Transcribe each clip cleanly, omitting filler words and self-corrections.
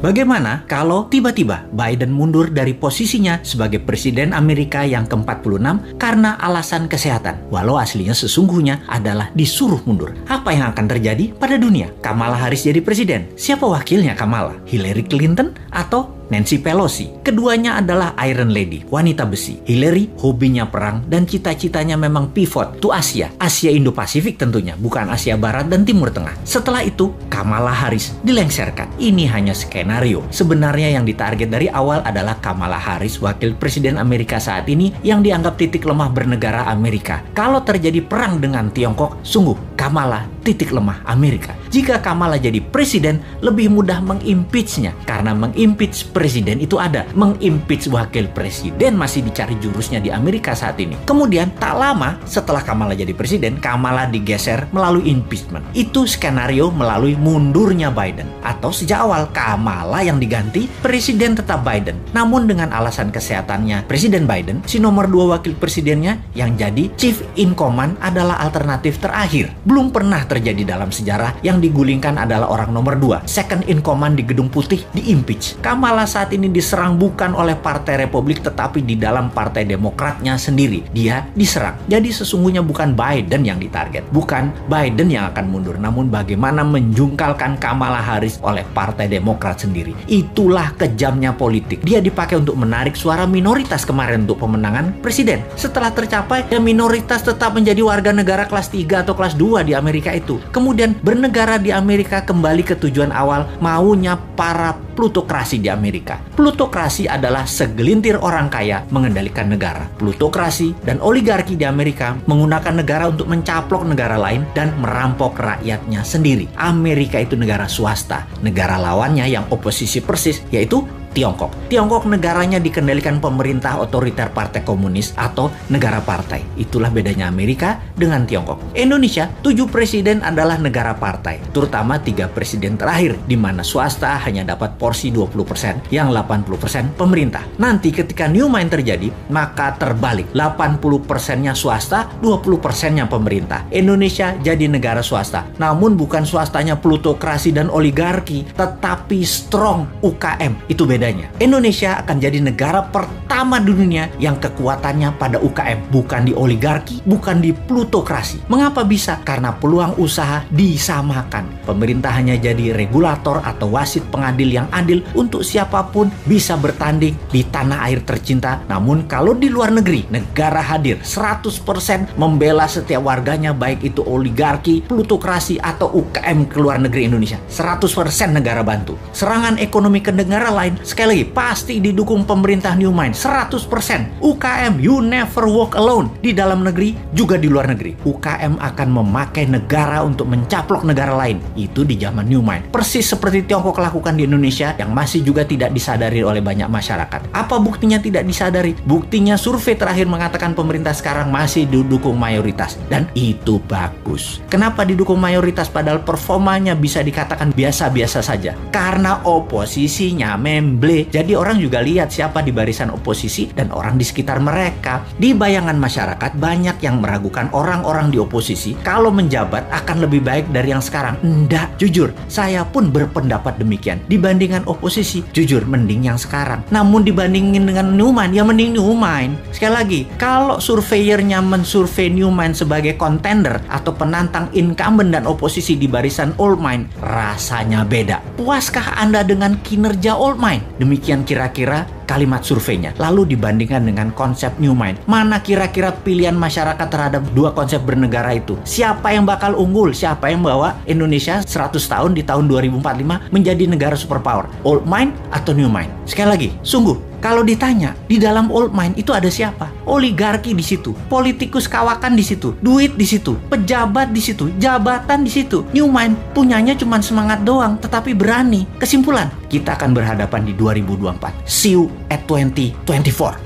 Bagaimana kalau tiba-tiba Biden mundur dari posisinya sebagai Presiden Amerika yang ke-46 karena alasan kesehatan, walau aslinya sesungguhnya adalah disuruh mundur? Apa yang akan terjadi pada dunia? Kamala Harris jadi presiden. Siapa wakilnya Kamala? Hillary Clinton atau Nancy Pelosi? Keduanya adalah Iron Lady, wanita besi. Hillary hobinya perang dan cita-citanya memang pivot to Asia Indo-Pasifik tentunya, bukan Asia Barat dan Timur Tengah. Setelah itu, Kamala Harris dilengsarkan. Ini hanya skenario. Sebenarnya yang ditarget dari awal adalah Kamala Harris, wakil presiden Amerika saat ini yang dianggap titik lemah bernegara Amerika. Kalau terjadi perang dengan Tiongkok, sungguh Kamala titik lemah Amerika. Jika Kamala jadi presiden, lebih mudah mengimpeachnya karena mengimpeach presiden itu ada. Mengimpeach wakil presiden masih dicari jurusnya di Amerika saat ini. Kemudian tak lama setelah Kamala jadi presiden, Kamala digeser melalui impeachment. Itu skenario melalui mundurnya Biden. Atau sejak awal Kamala yang diganti, presiden tetap Biden. Namun dengan alasan kesehatannya Presiden Biden, si nomor 2 wakil presidennya yang jadi chief in command adalah alternatif terakhir. Belum pernah terjadi dalam sejarah yang digulingkan adalah orang nomor 2, second in command di Gedung Putih, diimpeach. Kamala saat ini diserang bukan oleh Partai Republik tetapi di dalam Partai Demokratnya sendiri. Dia diserang. Jadi sesungguhnya bukan Biden yang ditarget, bukan Biden yang akan mundur, namun bagaimana menjungkalkan Kamala Harris oleh Partai Demokrat sendiri. Itulah kejamnya politik. Dia dipakai untuk menarik suara minoritas kemarin untuk pemenangan presiden. Setelah tercapai, ya minoritas tetap menjadi warga negara kelas 3 atau kelas 2 di Amerika itu. Kemudian bernegara di Amerika kembali ke tujuan awal, maunya para plutokrasi di Amerika. Plutokrasi adalah segelintir orang kaya mengendalikan negara. Plutokrasi dan oligarki di Amerika menggunakan negara untuk mencaplok negara lain dan merampok rakyatnya sendiri. Amerika itu negara swasta. Negara lawannya yang oposisi persis yaitu Tiongkok. Tiongkok negaranya dikendalikan pemerintah otoriter partai komunis atau negara partai. Itulah bedanya Amerika dengan Tiongkok. Indonesia, 7 presiden adalah negara partai, terutama 3 presiden terakhir, di mana swasta hanya dapat porsi 20%, yang 80% pemerintah. Nanti ketika new mind terjadi, maka terbalik. 80%-nya swasta, 20%-nya pemerintah. Indonesia jadi negara swasta, namun bukan swastanya plutokrasi dan oligarki, tetapi strong UKM. Itu beda. Indonesia akan jadi negara pertama di dunia yang kekuatannya pada UKM, bukan di oligarki, bukan di plutokrasi. Mengapa bisa? Karena peluang usaha disamakan. Pemerintah hanya jadi regulator atau wasit pengadil yang adil untuk siapapun bisa bertanding di tanah air tercinta. Namun kalau di luar negeri, negara hadir 100% membela setiap warganya, baik itu oligarki, plutokrasi atau UKM ke luar negeri Indonesia. 100% negara bantu. Serangan ekonomi ke negara lain sekali lagi pasti didukung pemerintah new mind 100%. UKM you never walk alone, di dalam negeri juga di luar negeri. UKM akan memakai negara untuk mencaplok negara lain. Itu di zaman new mind. Persis seperti Tiongkok lakukan di Indonesia yang masih juga tidak disadari oleh banyak masyarakat. Apa buktinya tidak disadari? Buktinya survei terakhir mengatakan pemerintah sekarang masih didukung mayoritas, dan itu bagus. Kenapa didukung mayoritas padahal performanya bisa dikatakan biasa-biasa saja? Karena oposisinya memble. Jadi orang juga lihat siapa di barisan oposisi dan orang di sekitar mereka. Di bayangan masyarakat banyak yang meragukan orang-orang di oposisi kalau menjabat akan lebih baik dari yang sekarang. Enggak, jujur, saya pun berpendapat demikian. Dibandingkan oposisi, jujur mending yang sekarang. Namun dibandingin dengan new mind, ya mending new mind. Sekali lagi, kalau surveyornya mensurvei new mind sebagai contender atau penantang incumbent dan oposisi di barisan old mind, rasanya beda. Puaskah Anda dengan kinerja old mind? Demikian kira-kira kalimat surveinya. Lalu dibandingkan dengan konsep new mind, mana kira-kira pilihan masyarakat terhadap dua konsep bernegara itu? Siapa yang bakal unggul? Siapa yang bawa Indonesia 100 tahun di tahun 2045 menjadi negara superpower? Old mind atau new mind? Sekali lagi, sungguh kalau ditanya, di dalam old mind itu ada siapa? Oligarki di situ, politikus kawakan di situ, duit di situ, pejabat di situ, jabatan di situ. New mind punyanya cuma semangat doang, tetapi berani. Kesimpulan, kita akan berhadapan di 2024. See you at 2024.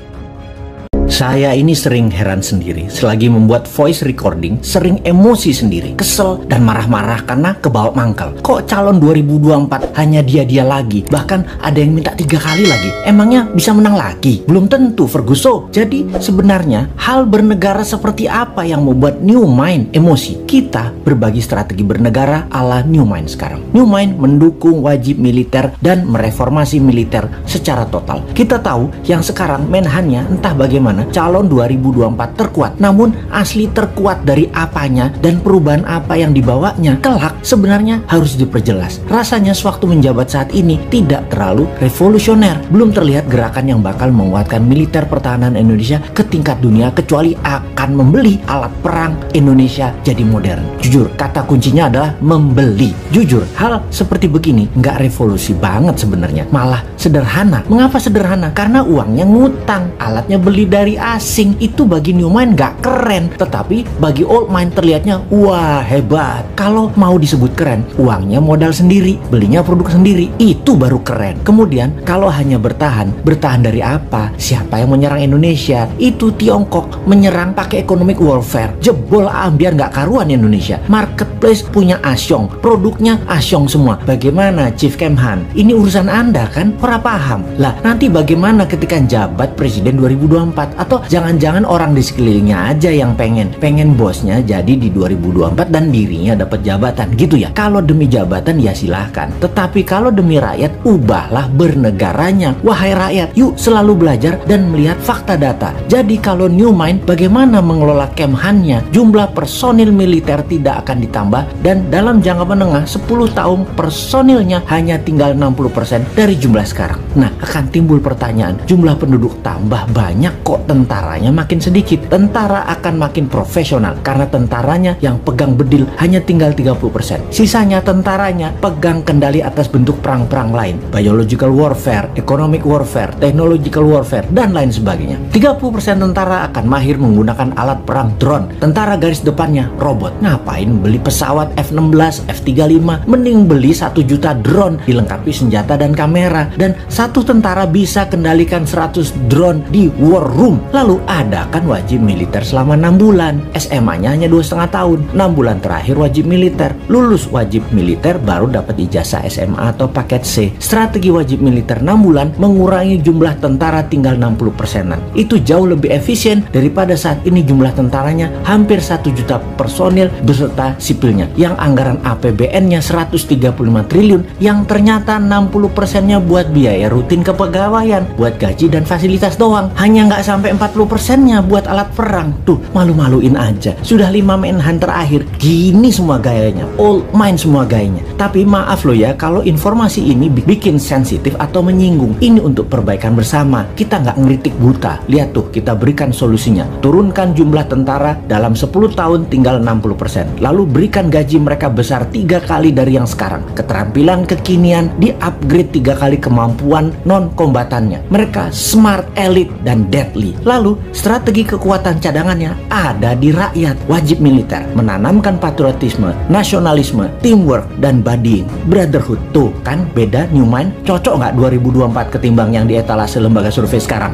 Saya ini sering heran sendiri, selagi membuat voice recording, sering emosi sendiri, kesel dan marah-marah karena kebawa mangkal. Kok calon 2024 hanya dia lagi, bahkan ada yang minta 3 kali lagi. Emangnya bisa menang lagi? Belum tentu, Ferguson. Jadi sebenarnya hal bernegara seperti apa yang membuat New Mind emosi? Kita berbagi strategi bernegara ala New Mind sekarang. New Mind mendukung wajib militer dan mereformasi militer secara total. Kita tahu yang sekarang menhannya entah bagaimana calon 2024 terkuat, namun asli terkuat dari apanya dan perubahan apa yang dibawanya kelak sebenarnya harus diperjelas. Rasanya sewaktu menjabat saat ini tidak terlalu revolusioner, belum terlihat gerakan yang bakal menguatkan militer pertahanan Indonesia ke tingkat dunia kecuali akan membeli alat perang Indonesia jadi modern. Jujur, kata kuncinya adalah membeli. Jujur, hal seperti begini nggak revolusi banget sebenarnya, malah sederhana. Mengapa sederhana? Karena uangnya ngutang, alatnya beli dari asing. Itu bagi New Mind gak keren, tetapi bagi Old Mind terlihatnya wah hebat. Kalau mau disebut keren, uangnya modal sendiri, belinya produk sendiri, itu baru keren. Kemudian kalau hanya bertahan dari apa? Siapa yang menyerang Indonesia? Itu Tiongkok menyerang pakai economic warfare, jebol biar gak karuan Indonesia. Marketplace punya Asyong, produknya Asyong semua. Bagaimana Chief Kemhan? Ini urusan Anda kan? Ora paham. Lah nanti bagaimana ketika jabat presiden 2024? Atau jangan-jangan orang di sekelilingnya aja yang pengen bosnya jadi di 2024 dan dirinya dapat jabatan gitu ya. Kalau demi jabatan ya silahkan, tetapi kalau demi rakyat ubahlah bernegaranya. Wahai rakyat, yuk selalu belajar dan melihat fakta data. Jadi kalau New Mind bagaimana mengelola Kemhannya, jumlah personil militer tidak akan ditambah dan dalam jangka menengah 10 tahun personilnya hanya tinggal 60% dari jumlah sekarang. Nah, akan timbul pertanyaan, jumlah penduduk tambah banyak kok tentaranya makin sedikit. Tentara akan makin profesional karena tentaranya yang pegang bedil hanya tinggal 30%. Sisanya tentaranya pegang kendali atas bentuk perang-perang lain, biological warfare, economic warfare, technological warfare, dan lain sebagainya. 30% tentara akan mahir menggunakan alat perang drone. Tentara garis depannya robot. Ngapain beli pesawat F-16, F-35? Mending beli 1 juta drone dilengkapi senjata dan kamera, dan satu tentara bisa kendalikan 100 drone di war room. Lalu adakan wajib militer selama 6 bulan. SMA-nya hanya 2,5 tahun. 6 bulan terakhir wajib militer. Lulus wajib militer baru dapat ijazah SMA atau paket C. Strategi wajib militer 6 bulan mengurangi jumlah tentara tinggal 60%-an. Itu jauh lebih efisien daripada saat ini jumlah tentaranya hampir 1 juta personil beserta sipilnya, yang anggaran APBN-nya 135 triliun, yang ternyata 60%-nya buat biaya rutin kepegawaian, buat gaji dan fasilitas doang. Hanya nggak sampai 40%-nya buat alat perang. Tuh, malu-maluin aja. Sudah 5 menhan terakhir, gini semua gayanya. Old Mind semua gayanya. Tapi maaf loh ya, kalau informasi ini bikin sensitif atau menyinggung. Ini untuk perbaikan bersama. Kita nggak ngeritik buta. Lihat tuh, kita berikan solusinya. Turunkan jumlah tentara dalam 10 tahun tinggal 60%. Lalu berikan gaji mereka besar 3 kali dari yang sekarang. Keterampilan kekinian di-upgrade 3 kali kemampuan non-kombatannya. Mereka smart, elite, dan deadly. Lalu strategi kekuatan cadangannya ada di rakyat. Wajib militer menanamkan patriotisme, nasionalisme, teamwork, dan buddying, brotherhood. Tuh kan beda New Mind. Cocok nggak 2024 ketimbang yang di etalase lembaga survei sekarang?